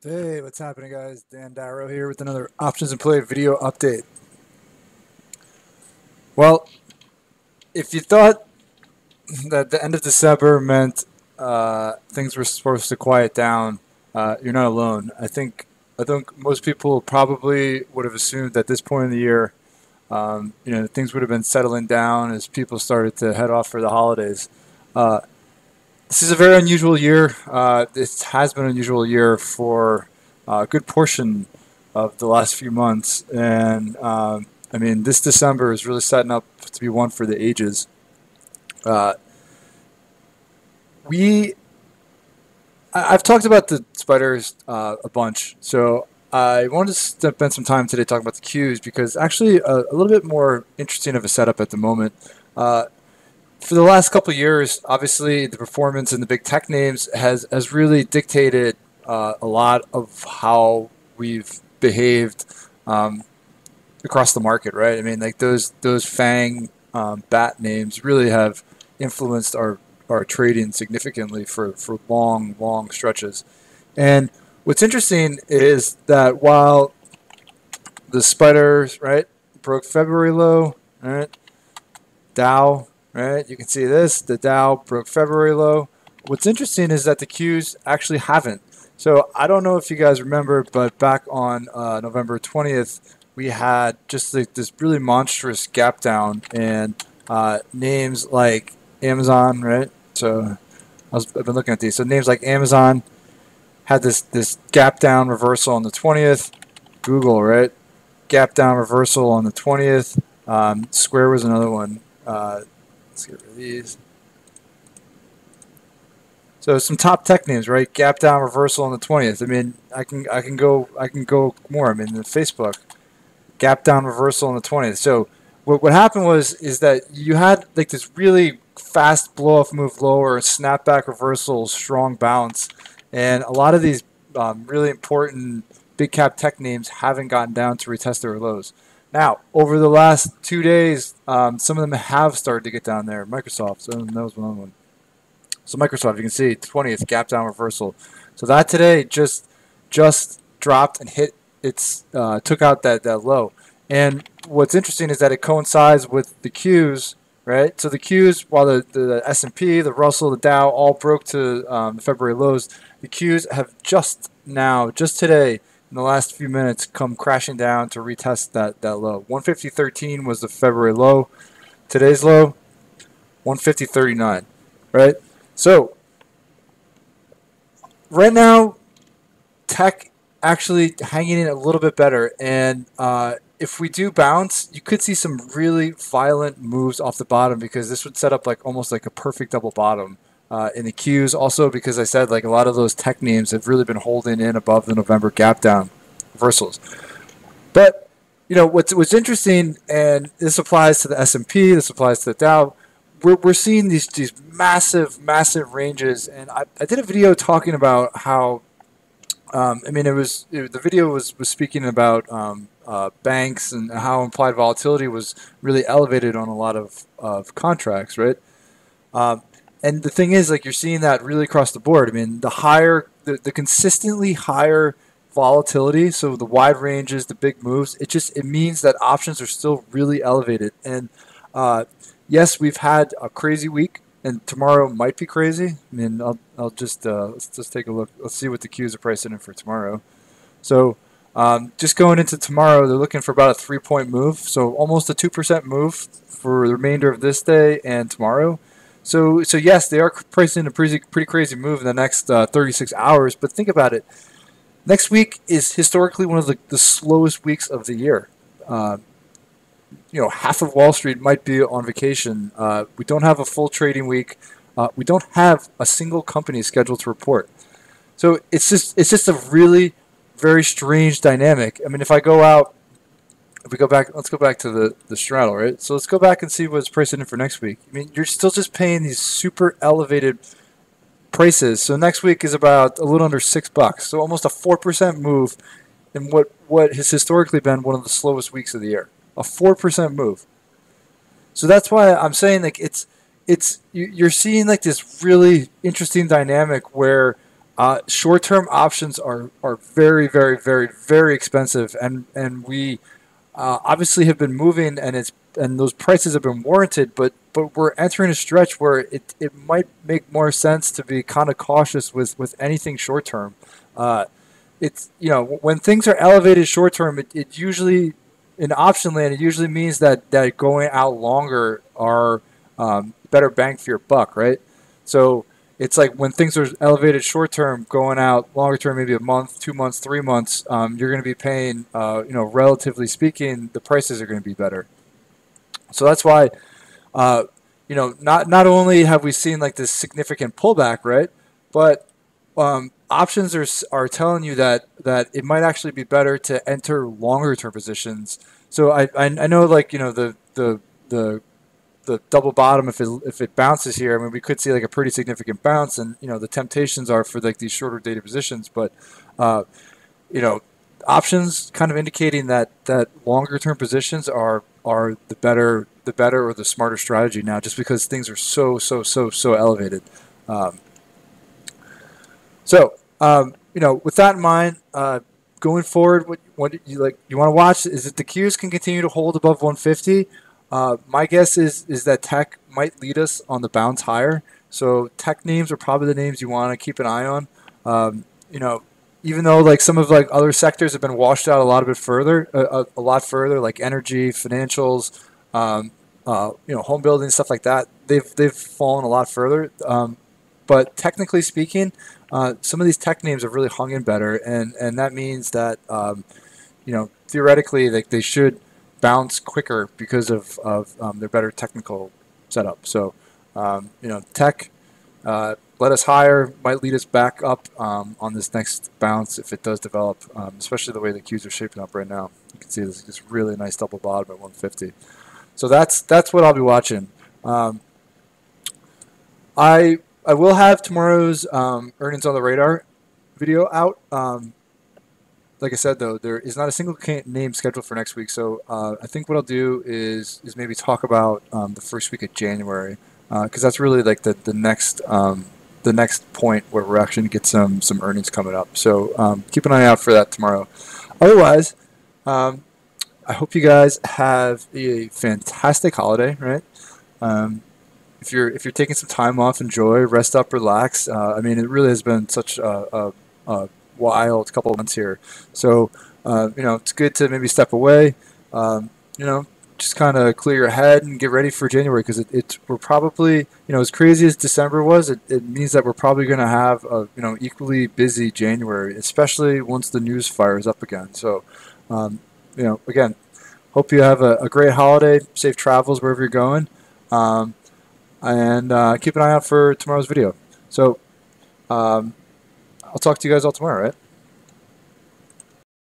Hey, what's happening, guys? Dan Darrow here with another Options and Play video update. Well, if you thought that the end of December meant things were supposed to quiet down, you're not alone. I think most people probably would have assumed at this point in the year, things would have been settling down as people started to head off for the holidays. Uh, this is a very unusual year. This has been an unusual year for a good portion of the last few months, and I mean, this December is really setting up to be one for the ages. Uh, we I've talked about the spiders a bunch, so I wanted to spend some time today talking about the Qs because actually a little bit more interesting of a setup at the moment. Uh, for the last couple of years, obviously the performance in the big tech names has really dictated a lot of how we've behaved um, across the market, right? I mean, like those Fang bat names really have influenced our trading significantly for long stretches. And what's interesting is that while the spiders, right, broke February low, right, Dow, right, you can see this, the Dow broke February low. What's interesting is that the Qs actually haven't. So I don't know if you guys remember, but back on November 20th, we had just like this really monstrous gap down, and names like Amazon, right? So I've been looking at these. So names like Amazon had this gap down reversal on the 20th. Google, right? Gap down reversal on the 20th. Square was another one. Let's get rid of these. So some top tech names, right? Gap down reversal on the 20th. I mean, I can go more. I mean, the Facebook gap down reversal on the 20th. So what happened was is that you had like this really fast blow off move lower, snapback reversal, strong bounce, and a lot of these really important big cap tech names haven't gotten down to retest their lows. Now, over the last 2 days, some of them have started to get down there. Microsoft, so that was one one. So Microsoft, you can see 20th gap down reversal. So that today just dropped and hit its took out that low. And what's interesting is that it coincides with the Qs, right? So the Qs, while the S&P, the Russell, the Dow all broke to the February lows, the Qs have just today, in the last few minutes, come crashing down to retest that low. 150.13 was the February low. Today's low, 150.39, right? So right now, tech actually hanging in a little bit better, and if we do bounce, you could see some really violent moves off the bottom because this would set up like almost like a perfect double bottom in the Qs. Also, because I said like a lot of those tech names have really been holding in above the November gap down reversals. But what's interesting, and this applies to the S&P, this applies to the Dow. We're seeing these massive ranges, and I did a video talking about how I mean, the video was speaking about banks and how implied volatility was really elevated on a lot of contracts, right? Um, and the thing is, like, you're seeing that really across the board. I mean, the consistently higher volatility, so the wide ranges, the big moves, it means that options are still really elevated. And yes, we've had a crazy week, and tomorrow might be crazy. I mean, I'll just let's just take a look. Let's see what the Qs are pricing in for tomorrow. So just going into tomorrow, they're looking for about a 3-point move, so almost a 2% move for the remainder of this day and tomorrow. So yes, they are pricing a pretty crazy move in the next 36 hours. But think about it. Next week is historically one of the slowest weeks of the year. Uh, half of Wall Street might be on vacation. We don't have a full trading week. We don't have a single company scheduled to report. So it's just a really very strange dynamic. I mean, if we go back, let's go back to the straddle, right? So let's go back and see what's priced in for next week. I mean, you're still just paying these super elevated prices. So next week is about a little under $6. So almost a 4% move in what has historically been one of the slowest weeks of the year. A 4% move. So that's why I'm saying like you're seeing like this really interesting dynamic where Short-term options are very, very, very, very expensive, and we obviously have been moving, and those prices have been warranted. But we're entering a stretch where it might make more sense to be kind of cautious with anything short-term. It's when things are elevated short-term, it usually in option land it usually means that going out longer are better bang for your buck, right? So it's like when things are elevated short term, going out longer term, maybe a month, 2 months, 3 months, you're going to be paying, relatively speaking, the prices are going to be better. So that's why, uh, not only have we seen like this significant pullback, right, but options are telling you that it might actually be better to enter longer term positions. So I know like the the double bottom if it bounces here. I mean, we could see like a pretty significant bounce, and the temptations are for like these shorter dated positions, but uh, you know options kind of indicating that longer term positions are the better or the smarter strategy now, just because things are so elevated. Um, with that in mind, going forward, what you want to watch is that the Qs can continue to hold above 150. My guess is that tech might lead us on the bounce higher. So tech names are probably the names you want to keep an eye on. Um, you know, Even though like some of like other sectors have been washed out a lot further, like energy, financials, home building, stuff like that, they've fallen a lot further. But technically speaking, some of these tech names have really hung in better, and that means that theoretically they should bounce quicker because of their better technical setup. So tech let us higher, might lead us back up on this next bounce if it does develop, especially the way the Qs are shaping up right now. You can see this really nice double bottom at 150. So that's what I'll be watching. Um, I will have tomorrow's earnings on the radar video out. Like I said, though, there is not a single name scheduled for next week. So I think what I'll do is maybe talk about the first week of January, because that's really like the next point where we're actually going to get some earnings coming up. So keep an eye out for that tomorrow. Otherwise, I hope you guys have a fantastic holiday, right? If you're taking some time off, enjoy, rest up, relax. I mean, it really has been such a wild couple of months here, so it's good to maybe step away. Um, you know, just kind of clear your head and get ready for January, because we're probably as crazy as December was, it means that we're probably going to have a equally busy January, especially once the news fires up again. So again, hope you have a great holiday, safe travels wherever you're going. And keep an eye out for tomorrow's video. So I'll talk to you guys all tomorrow, right?